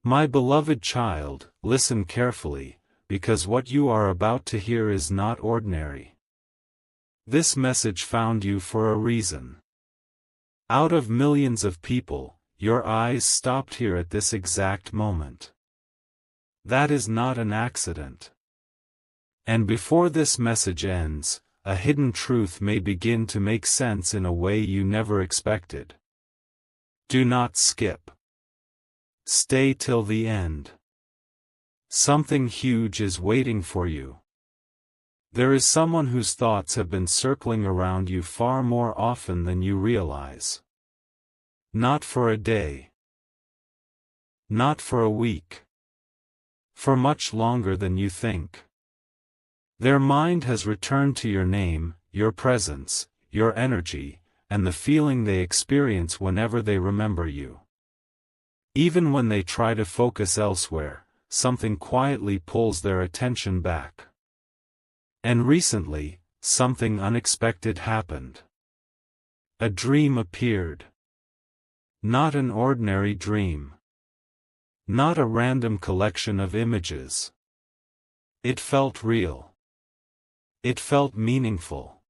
My beloved child, listen carefully, because what you are about to hear is not ordinary. This message found you for a reason. Out of millions of people, your eyes stopped here at this exact moment. That is not an accident. And before this message ends, a hidden truth may begin to make sense in a way you never expected. Do not skip. Stay till the end. Something huge is waiting for you. There is someone whose thoughts have been circling around you far more often than you realize. Not for a day. Not for a week. For much longer than you think. Their mind has returned to your name, your presence, your energy, and the feeling they experience whenever they remember you. Even when they try to focus elsewhere, something quietly pulls their attention back. And recently, something unexpected happened. A dream appeared. Not an ordinary dream. Not a random collection of images. It felt real. It felt meaningful.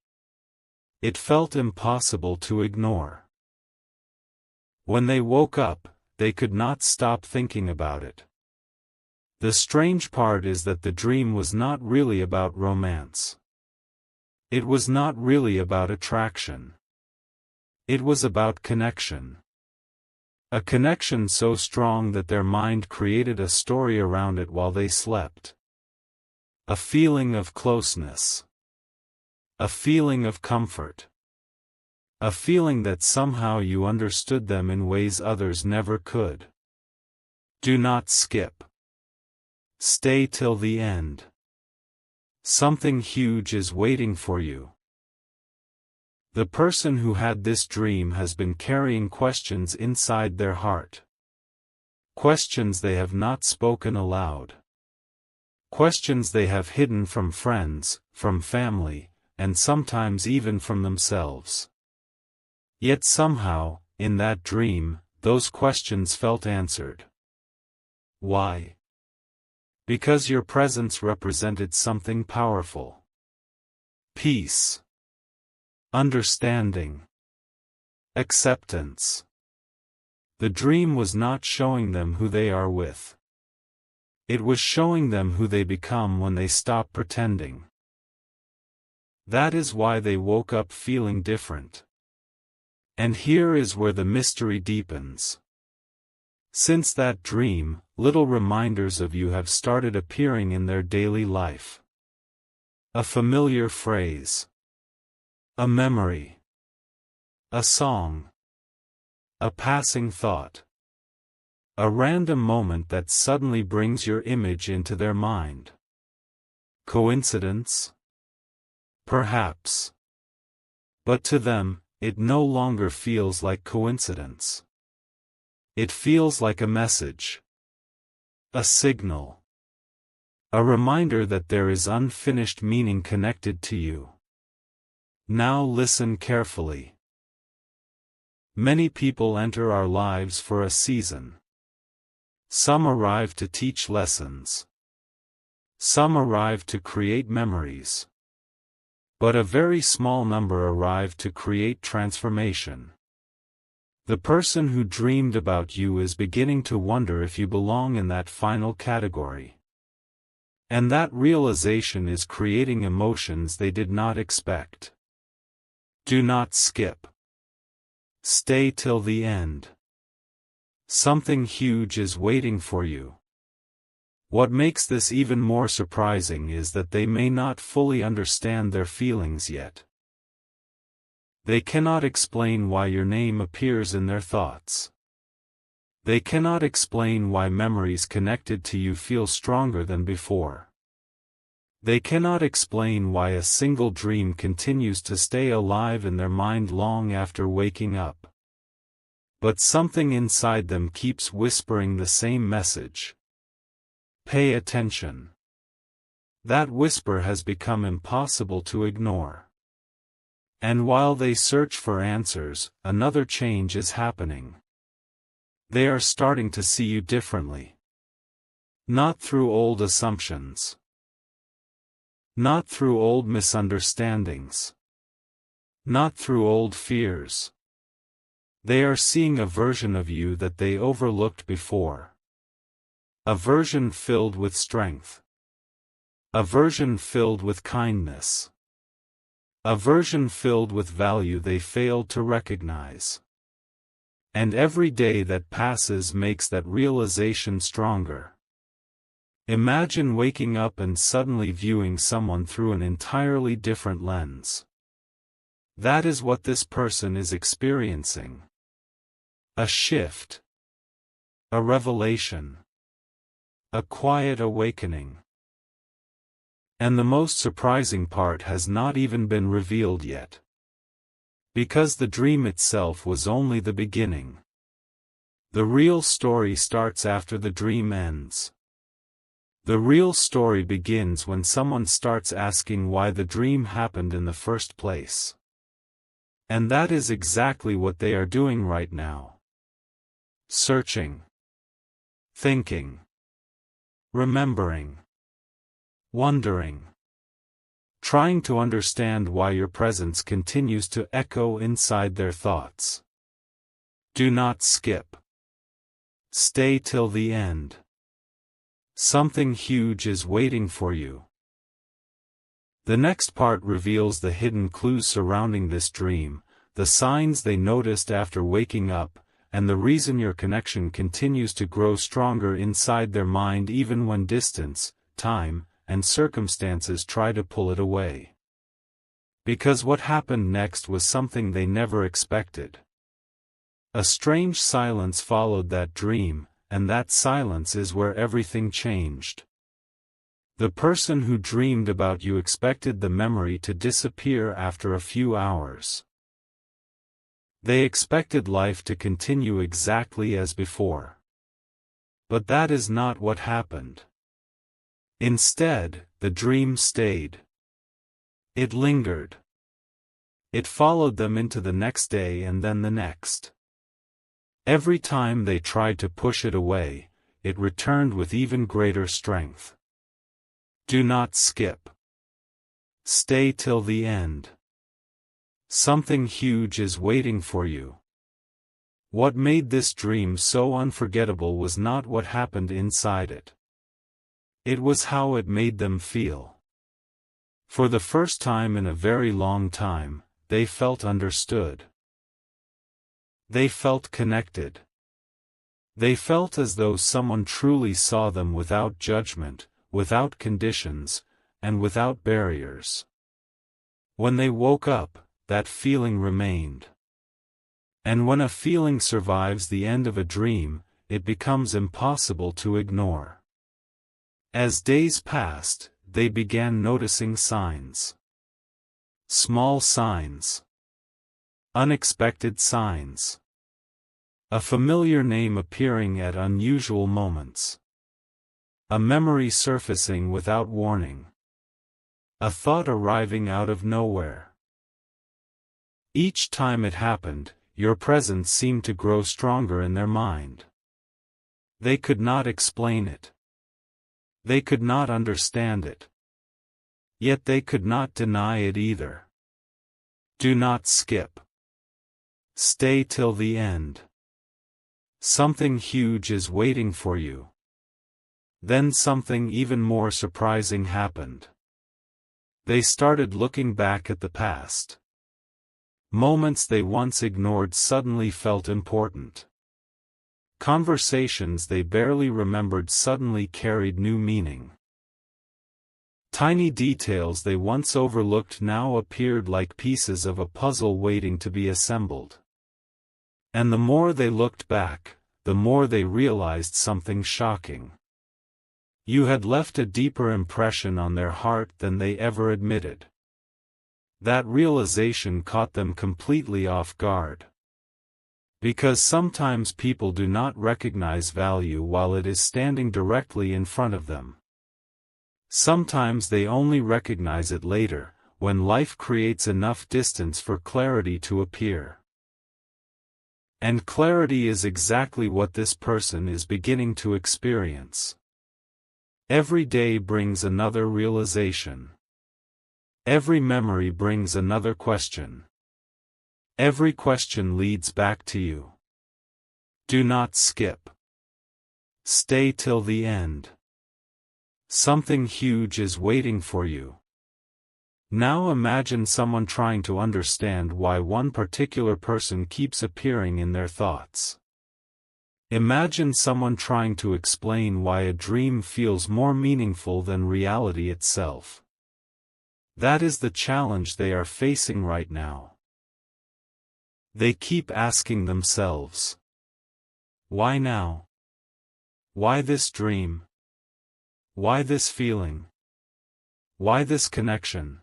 It felt impossible to ignore. When they woke up, they could not stop thinking about it. The strange part is that the dream was not really about romance. It was not really about attraction. It was about connection. A connection so strong that their mind created a story around it while they slept. A feeling of closeness. A feeling of comfort. A feeling that somehow you understood them in ways others never could. Do not skip. Stay till the end. Something huge is waiting for you. The person who had this dream has been carrying questions inside their heart. Questions they have not spoken aloud. Questions they have hidden from friends, from family, and sometimes even from themselves. Yet somehow, in that dream, those questions felt answered. Why? Because your presence represented something powerful. Peace. Understanding. Acceptance. The dream was not showing them who they are with. It was showing them who they become when they stop pretending. That is why they woke up feeling different. And here is where the mystery deepens. Since that dream, little reminders of you have started appearing in their daily life. A familiar phrase. A memory. A song. A passing thought. A random moment that suddenly brings your image into their mind. Coincidence? Perhaps. But to them, it no longer feels like coincidence. It feels like a message. A signal. A reminder that there is unfinished meaning connected to you. Now listen carefully. Many people enter our lives for a season. Some arrive to teach lessons. Some arrive to create memories. But a very small number arrive to create transformation. The person who dreamed about you is beginning to wonder if you belong in that final category. And that realization is creating emotions they did not expect. Do not skip. Stay till the end. Something huge is waiting for you. What makes this even more surprising is that they may not fully understand their feelings yet. They cannot explain why your name appears in their thoughts. They cannot explain why memories connected to you feel stronger than before. They cannot explain why a single dream continues to stay alive in their mind long after waking up. But something inside them keeps whispering the same message. Pay attention. That whisper has become impossible to ignore. And while they search for answers, another change is happening. They are starting to see you differently. Not through old assumptions. Not through old misunderstandings. Not through old fears. They are seeing a version of you that they overlooked before. A version filled with strength. A version filled with kindness. A version filled with value they failed to recognize. And every day that passes makes that realization stronger. Imagine waking up and suddenly viewing someone through an entirely different lens. That is what this person is experiencing. A shift. A revelation. A quiet awakening. And the most surprising part has not even been revealed yet. Because the dream itself was only the beginning. The real story starts after the dream ends. The real story begins when someone starts asking why the dream happened in the first place. And that is exactly what they are doing right now. Searching. Thinking. Remembering. Wondering. Trying to understand why your presence continues to echo inside their thoughts. Do not skip. Stay till the end. Something huge is waiting for you. The next part reveals the hidden clues surrounding this dream, the signs they noticed after waking up, and the reason your connection continues to grow stronger inside their mind even when distance, time, and circumstances try to pull it away. Because what happened next was something they never expected. A strange silence followed that dream, and that silence is where everything changed. The person who dreamed about you expected the memory to disappear after a few hours. They expected life to continue exactly as before. But that is not what happened. Instead, the dream stayed. It lingered. It followed them into the next day and then the next. Every time they tried to push it away, it returned with even greater strength. Do not skip. Stay till the end. Something huge is waiting for you. What made this dream so unforgettable was not what happened inside it. It was how it made them feel. For the first time in a very long time, they felt understood. They felt connected. They felt as though someone truly saw them without judgment, without conditions, and without barriers. When they woke up, that feeling remained. And when a feeling survives the end of a dream, it becomes impossible to ignore. As days passed, they began noticing signs. Small signs. Unexpected signs. A familiar name appearing at unusual moments. A memory surfacing without warning. A thought arriving out of nowhere. Each time it happened, your presence seemed to grow stronger in their mind. They could not explain it. They could not understand it. Yet they could not deny it either. Do not skip. Stay till the end. Something huge is waiting for you. Then something even more surprising happened. They started looking back at the past. Moments they once ignored suddenly felt important. Conversations they barely remembered suddenly carried new meaning. Tiny details they once overlooked now appeared like pieces of a puzzle waiting to be assembled. And the more they looked back, the more they realized something shocking. You had left a deeper impression on their heart than they ever admitted. That realization caught them completely off guard. Because sometimes people do not recognize value while it is standing directly in front of them. Sometimes they only recognize it later, when life creates enough distance for clarity to appear. And clarity is exactly what this person is beginning to experience. Every day brings another realization. Every memory brings another question. Every question leads back to you. Do not skip. Stay till the end. Something huge is waiting for you. Now imagine someone trying to understand why one particular person keeps appearing in their thoughts. Imagine someone trying to explain why a dream feels more meaningful than reality itself. That is the challenge they are facing right now. They keep asking themselves, why now? Why this dream? Why this feeling? Why this connection?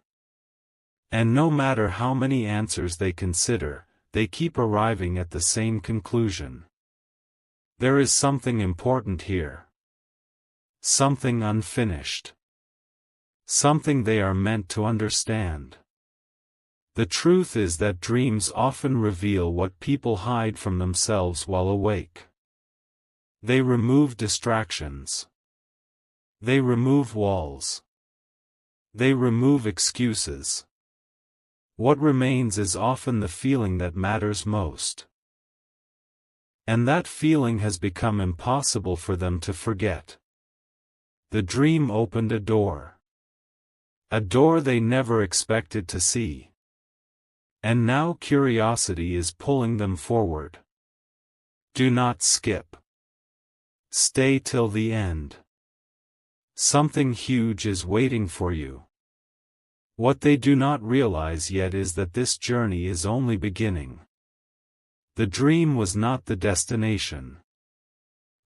And no matter how many answers they consider, they keep arriving at the same conclusion. There is something important here. Something unfinished. Something they are meant to understand. The truth is that dreams often reveal what people hide from themselves while awake. They remove distractions. They remove walls. They remove excuses. What remains is often the feeling that matters most. And that feeling has become impossible for them to forget. The dream opened a door. A door they never expected to see. And now curiosity is pulling them forward. Do not skip. Stay till the end. Something huge is waiting for you. What they do not realize yet is that this journey is only beginning. The dream was not the destination.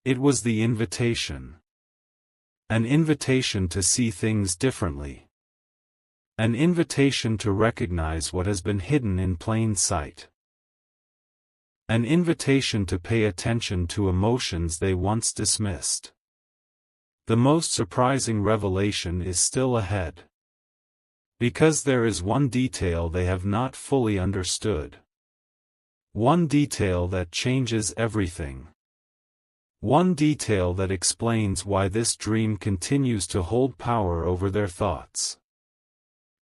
It was the invitation. An invitation to see things differently. An invitation to recognize what has been hidden in plain sight. An invitation to pay attention to emotions they once dismissed. The most surprising revelation is still ahead. Because there is one detail they have not fully understood. One detail that changes everything. One detail that explains why this dream continues to hold power over their thoughts.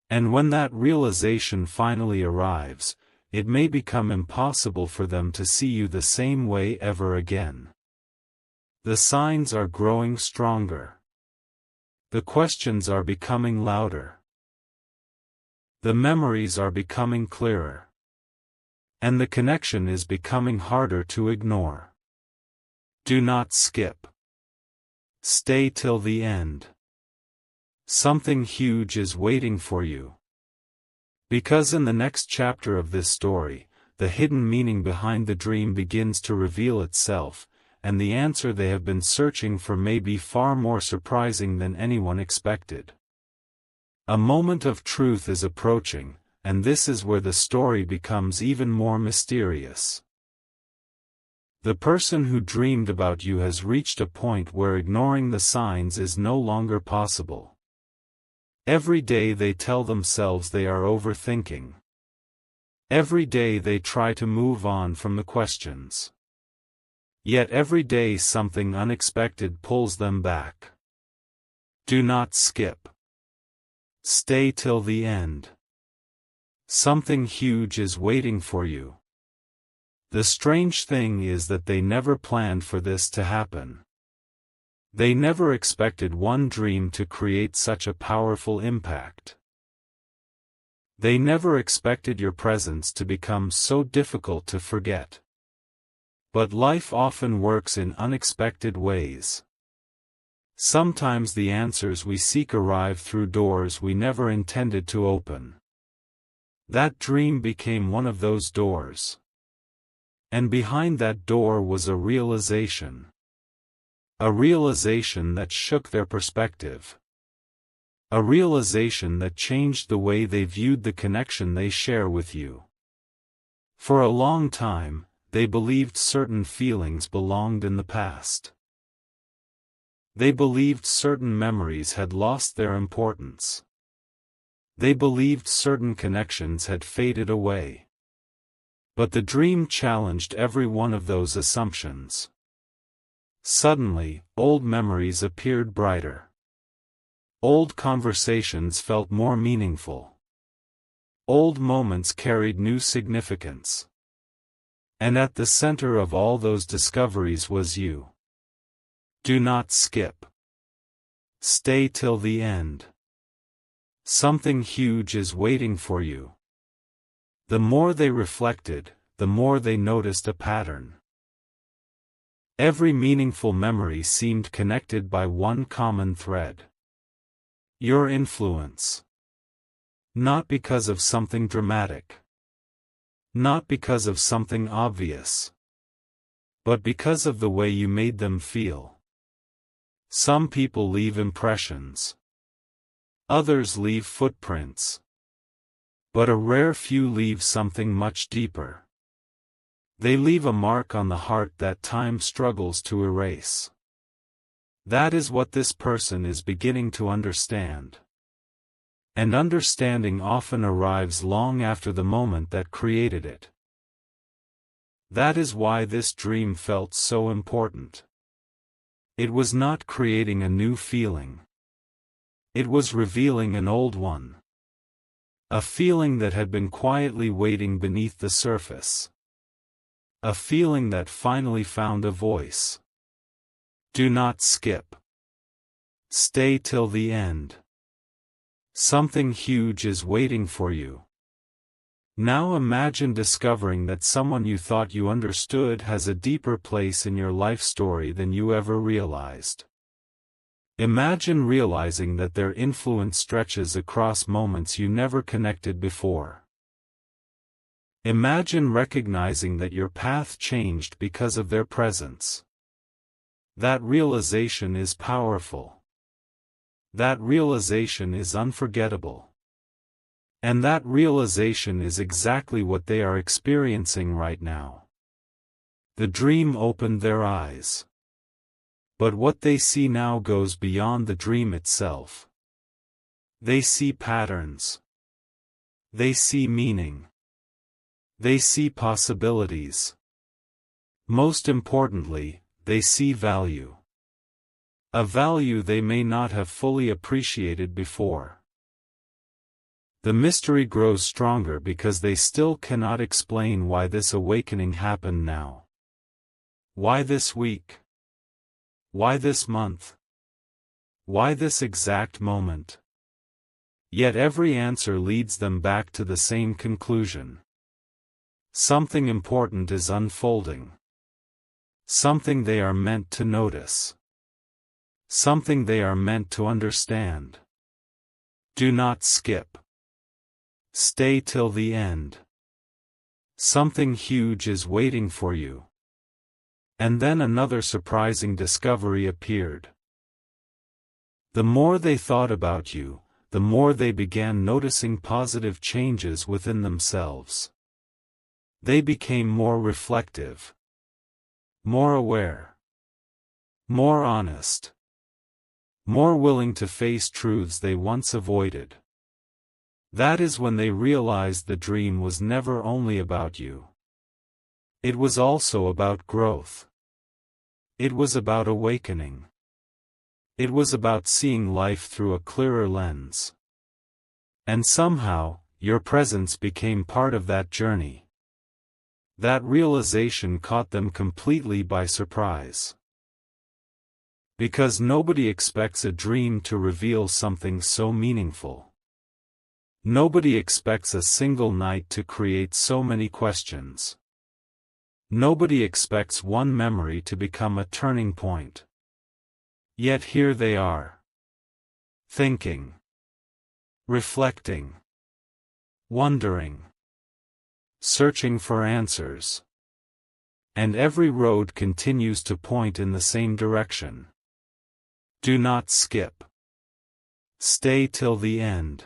And when that realization finally arrives, it may become impossible for them to see you the same way ever again. The signs are growing stronger. The questions are becoming louder. The memories are becoming clearer. And the connection is becoming harder to ignore. Do not skip. Stay till the end. Something huge is waiting for you. Because in the next chapter of this story, the hidden meaning behind the dream begins to reveal itself, and the answer they have been searching for may be far more surprising than anyone expected. A moment of truth is approaching, and this is where the story becomes even more mysterious. The person who dreamed about you has reached a point where ignoring the signs is no longer possible. Every day they tell themselves they are overthinking. Every day they try to move on from the questions. Yet every day something unexpected pulls them back. Do not skip. Stay till the end. Something huge is waiting for you. The strange thing is that they never planned for this to happen. They never expected one dream to create such a powerful impact. They never expected your presence to become so difficult to forget. But life often works in unexpected ways. Sometimes the answers we seek arrive through doors we never intended to open. That dream became one of those doors. And behind that door was a realization. A realization that shook their perspective. A realization that changed the way they viewed the connection they share with you. For a long time, they believed certain feelings belonged in the past. They believed certain memories had lost their importance. They believed certain connections had faded away. But the dream challenged every one of those assumptions. Suddenly, old memories appeared brighter. Old conversations felt more meaningful. Old moments carried new significance. And at the center of all those discoveries was you. Do not skip. Stay till the end. Something huge is waiting for you. The more they reflected, the more they noticed a pattern. Every meaningful memory seemed connected by one common thread. Your influence. Not because of something dramatic. Not because of something obvious. But because of the way you made them feel. Some people leave impressions. Others leave footprints. But a rare few leave something much deeper. They leave a mark on the heart that time struggles to erase. That is what this person is beginning to understand. And understanding often arrives long after the moment that created it. That is why this dream felt so important. It was not creating a new feeling. It was revealing an old one. A feeling that had been quietly waiting beneath the surface. A feeling that finally found a voice. Do not skip. Stay till the end. Something huge is waiting for you. Now imagine discovering that someone you thought you understood has a deeper place in your life story than you ever realized. Imagine realizing that their influence stretches across moments you never connected before. Imagine recognizing that your path changed because of their presence. That realization is powerful. That realization is unforgettable. And that realization is exactly what they are experiencing right now. The dream opened their eyes. But what they see now goes beyond the dream itself. They see patterns. They see meaning. They see possibilities. Most importantly, they see value. A value they may not have fully appreciated before. The mystery grows stronger because they still cannot explain why this awakening happened now. Why this week? Why this month? Why this exact moment? Yet every answer leads them back to the same conclusion. Something important is unfolding. Something they are meant to notice. Something they are meant to understand. Do not skip. Stay till the end. Something huge is waiting for you. And then another surprising discovery appeared. The more they thought about you, the more they began noticing positive changes within themselves. They became more reflective. More aware. More honest. More willing to face truths they once avoided. That is when they realized the dream was never only about you. It was also about growth. It was about awakening. It was about seeing life through a clearer lens. And somehow, your presence became part of that journey. That realization caught them completely by surprise. Because nobody expects a dream to reveal something so meaningful. Nobody expects a single night to create so many questions. Nobody expects one memory to become a turning point. Yet here they are. Thinking. Reflecting. Wondering. Searching for answers. And every road continues to point in the same direction. Do not skip. Stay till the end.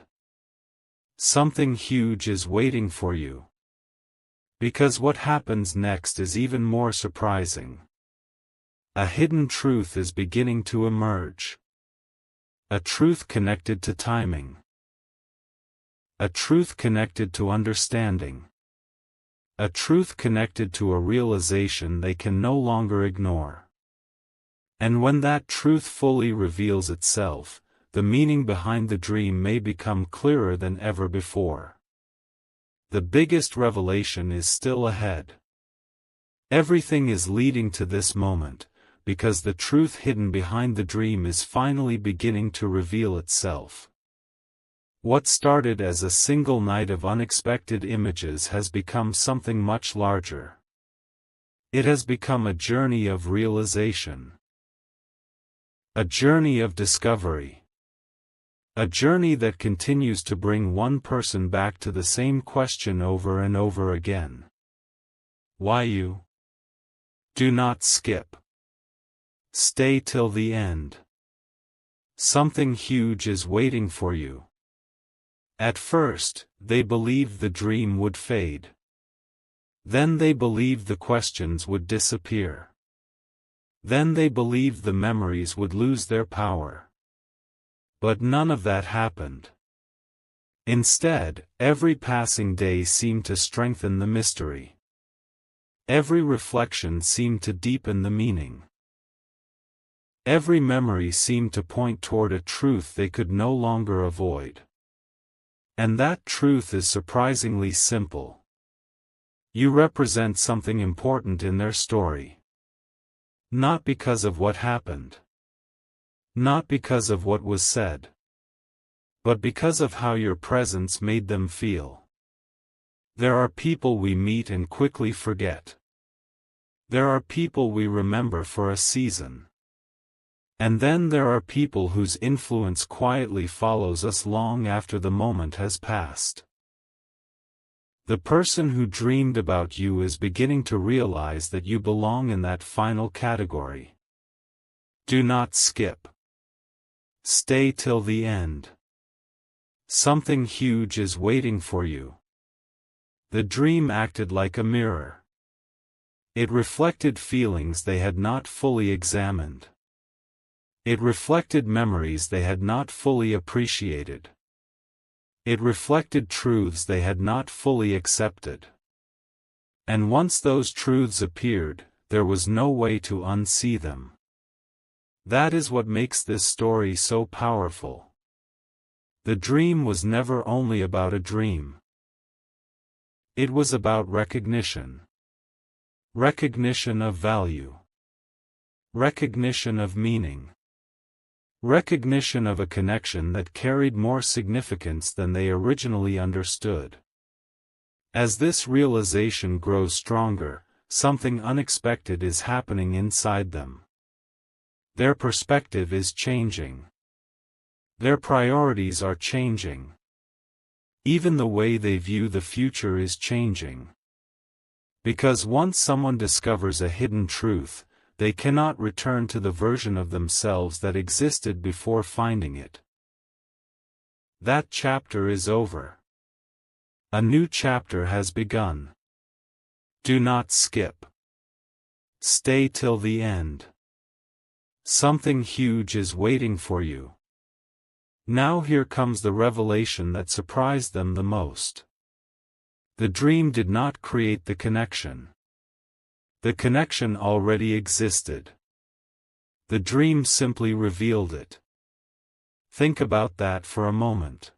Something huge is waiting for you. Because what happens next is even more surprising. A hidden truth is beginning to emerge. A truth connected to timing. A truth connected to understanding. A truth connected to a realization they can no longer ignore. And when that truth fully reveals itself, the meaning behind the dream may become clearer than ever before. The biggest revelation is still ahead. Everything is leading to this moment, because the truth hidden behind the dream is finally beginning to reveal itself. What started as a single night of unexpected images has become something much larger. It has become a journey of realization. A journey of discovery. A journey that continues to bring one person back to the same question over and over again. Why you? Do not skip. Stay till the end. Something huge is waiting for you. At first, they believed the dream would fade. Then they believed the questions would disappear. Then they believed the memories would lose their power. But none of that happened. Instead, every passing day seemed to strengthen the mystery. Every reflection seemed to deepen the meaning. Every memory seemed to point toward a truth they could no longer avoid. And that truth is surprisingly simple. You represent something important in their story. Not because of what happened. Not because of what was said. But because of how your presence made them feel. There are people we meet and quickly forget. There are people we remember for a season. And then there are people whose influence quietly follows us long after the moment has passed. The person who dreamed about you is beginning to realize that you belong in that final category. Do not skip. Stay till the end. Something huge is waiting for you. The dream acted like a mirror. It reflected feelings they had not fully examined. It reflected memories they had not fully appreciated. It reflected truths they had not fully accepted. And once those truths appeared, there was no way to unsee them. That is what makes this story so powerful. The dream was never only about a dream. It was about recognition. Recognition of value. Recognition of meaning. Recognition of a connection that carried more significance than they originally understood. As this realization grows stronger, something unexpected is happening inside them. Their perspective is changing. Their priorities are changing. Even the way they view the future is changing. Because once someone discovers a hidden truth, they cannot return to the version of themselves that existed before finding it. That chapter is over. A new chapter has begun. Do not skip. Stay till the end. Something huge is waiting for you. Now here comes the revelation that surprised them the most. The dream did not create the connection. The connection already existed. The dream simply revealed it. Think about that for a moment.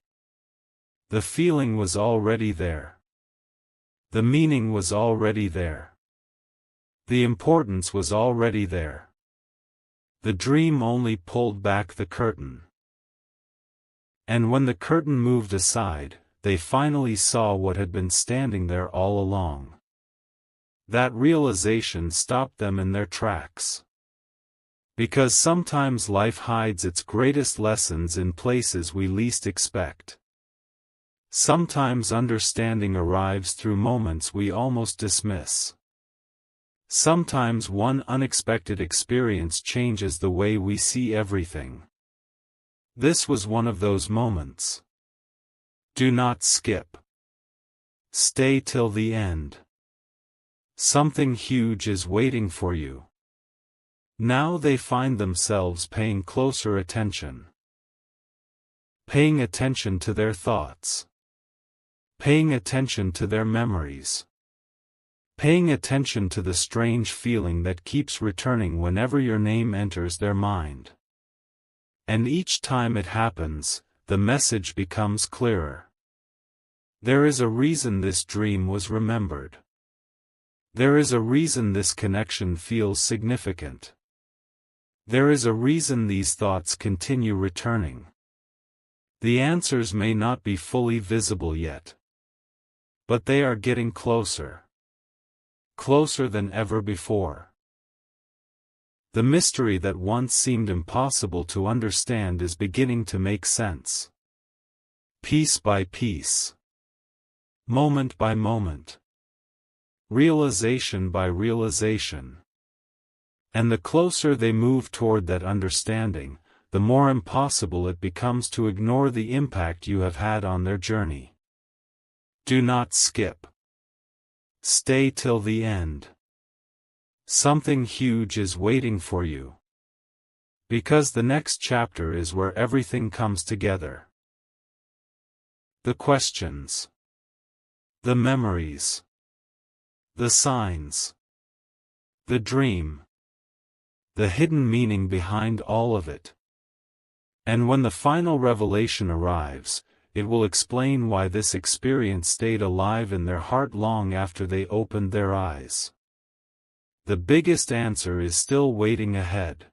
The feeling was already there. The meaning was already there. The importance was already there. The dream only pulled back the curtain. And when the curtain moved aside, they finally saw what had been standing there all along. That realization stopped them in their tracks. Because sometimes life hides its greatest lessons in places we least expect. Sometimes understanding arrives through moments we almost dismiss. Sometimes one unexpected experience changes the way we see everything. This was one of those moments. Do not skip. Stay till the end. Something huge is waiting for you. Now they find themselves paying closer attention. Paying attention to their thoughts. Paying attention to their memories. Paying attention to the strange feeling that keeps returning whenever your name enters their mind. And each time it happens, the message becomes clearer. There is a reason this dream was remembered. There is a reason this connection feels significant. There is a reason these thoughts continue returning. The answers may not be fully visible yet. But they are getting closer. Closer than ever before. The mystery that once seemed impossible to understand is beginning to make sense. Piece by piece. Moment by moment. Realization by realization. And the closer they move toward that understanding, the more impossible it becomes to ignore the impact you have had on their journey. Do not skip. Stay till the end. Something huge is waiting for you. Because the next chapter is where everything comes together. The questions. The memories. The signs. The dream. The hidden meaning behind all of it. And when the final revelation arrives, it will explain why this experience stayed alive in their heart long after they opened their eyes. The biggest answer is still waiting ahead.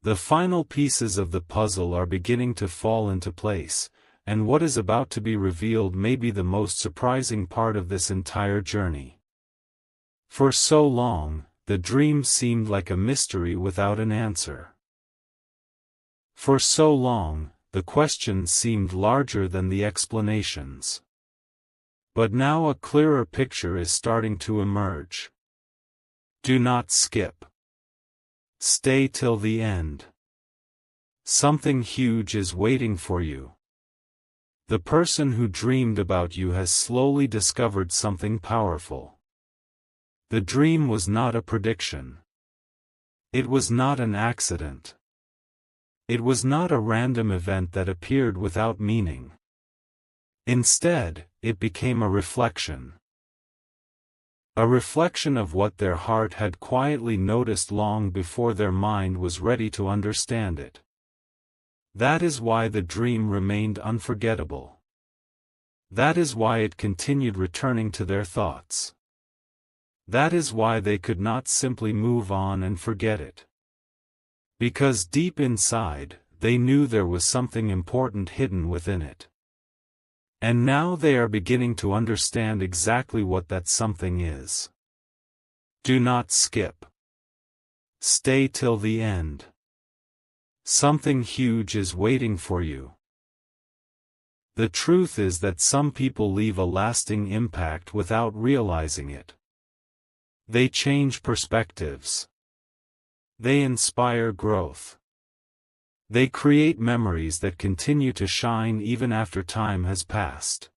The final pieces of the puzzle are beginning to fall into place, and what is about to be revealed may be the most surprising part of this entire journey. For so long, the dream seemed like a mystery without an answer. For so long, the questions seemed larger than the explanations. But now a clearer picture is starting to emerge. Do not skip. Stay till the end. Something huge is waiting for you. The person who dreamed about you has slowly discovered something powerful. The dream was not a prediction. It was not an accident. It was not a random event that appeared without meaning. Instead, it became a reflection. A reflection of what their heart had quietly noticed long before their mind was ready to understand it. That is why the dream remained unforgettable. That is why it continued returning to their thoughts. That is why they could not simply move on and forget it. Because deep inside, they knew there was something important hidden within it. And now they are beginning to understand exactly what that something is. Do not skip. Stay till the end. Something huge is waiting for you. The truth is that some people leave a lasting impact without realizing it. They change perspectives. They inspire growth. They create memories that continue to shine even after time has passed.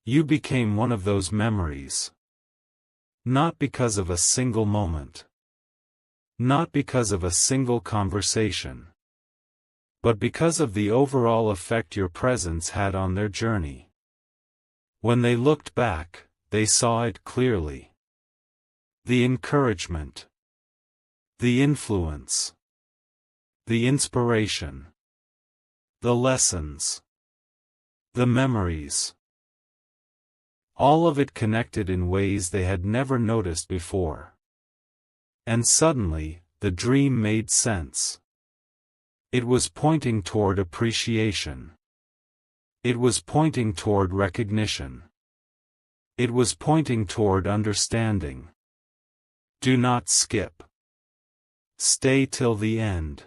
You became one of those memories. Not because of a single moment. Not because of a single conversation. But because of the overall effect your presence had on their journey. When they looked back, they saw it clearly. The encouragement. The influence. The inspiration. The lessons. The memories. All of it connected in ways they had never noticed before. And suddenly, the dream made sense. It was pointing toward appreciation. It was pointing toward recognition. It was pointing toward understanding. Do not skip. Stay till the end.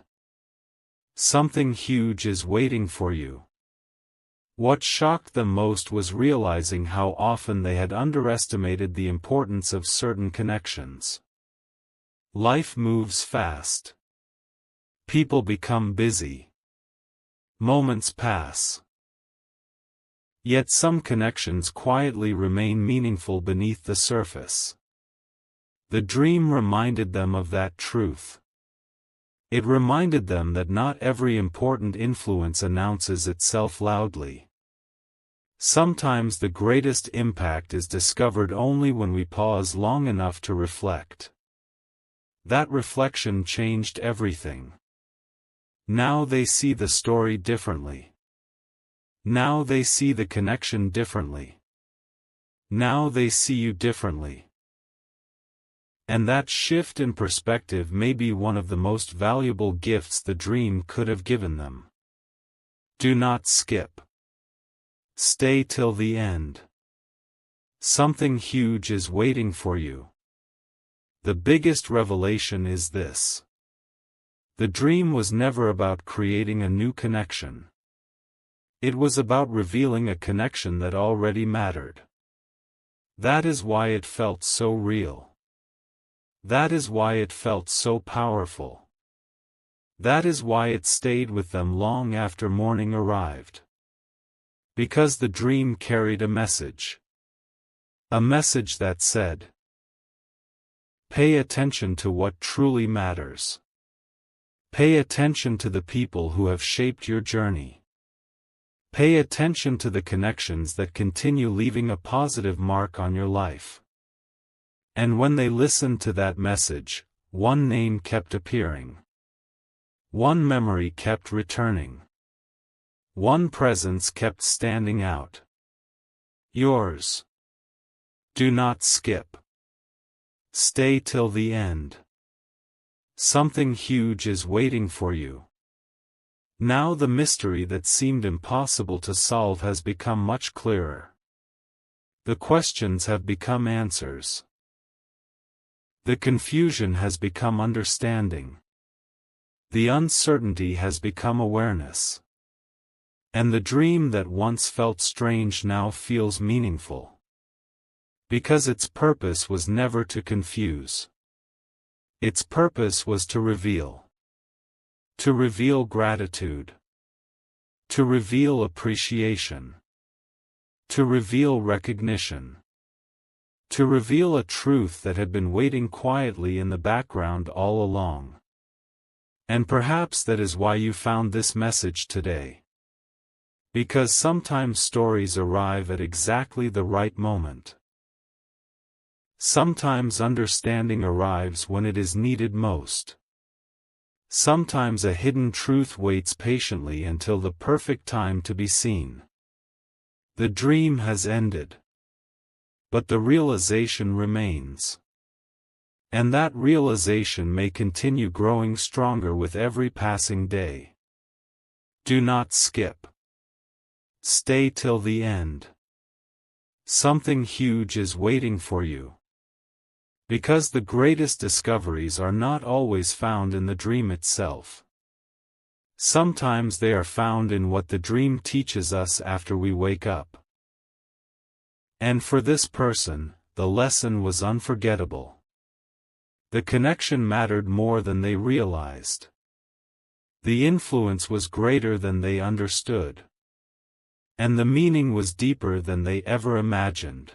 Something huge is waiting for you. What shocked them most was realizing how often they had underestimated the importance of certain connections. Life moves fast. People become busy. Moments pass. Yet some connections quietly remain meaningful beneath the surface. The dream reminded them of that truth. It reminded them that not every important influence announces itself loudly. Sometimes the greatest impact is discovered only when we pause long enough to reflect. That reflection changed everything. Now they see the story differently. Now they see the connection differently. Now they see you differently. And that shift in perspective may be one of the most valuable gifts the dream could have given them. Do not skip. Stay till the end. Something huge is waiting for you. The biggest revelation is this. The dream was never about creating a new connection. It was about revealing a connection that already mattered. That is why it felt so real. That is why it felt so powerful. That is why it stayed with them long after morning arrived. Because the dream carried a message. A message that said, pay attention to what truly matters. Pay attention to the people who have shaped your journey. Pay attention to the connections that continue leaving a positive mark on your life. And when they listened to that message, one name kept appearing. One memory kept returning. One presence kept standing out. Yours. Do not skip. Stay till the end. Something huge is waiting for you. Now the mystery that seemed impossible to solve has become much clearer. The questions have become answers. The confusion has become understanding. The uncertainty has become awareness. And the dream that once felt strange now feels meaningful. Because its purpose was never to confuse. Its purpose was to reveal. To reveal gratitude. To reveal appreciation. To reveal recognition. To reveal a truth that had been waiting quietly in the background all along. And perhaps that is why you found this message today. Because sometimes stories arrive at exactly the right moment. Sometimes understanding arrives when it is needed most. Sometimes a hidden truth waits patiently until the perfect time to be seen. The dream has ended. But the realization remains. And that realization may continue growing stronger with every passing day. Do not skip. Stay till the end. Something huge is waiting for you. Because the greatest discoveries are not always found in the dream itself. Sometimes they are found in what the dream teaches us after we wake up. And for this person, the lesson was unforgettable. The connection mattered more than they realized. The influence was greater than they understood. And the meaning was deeper than they ever imagined.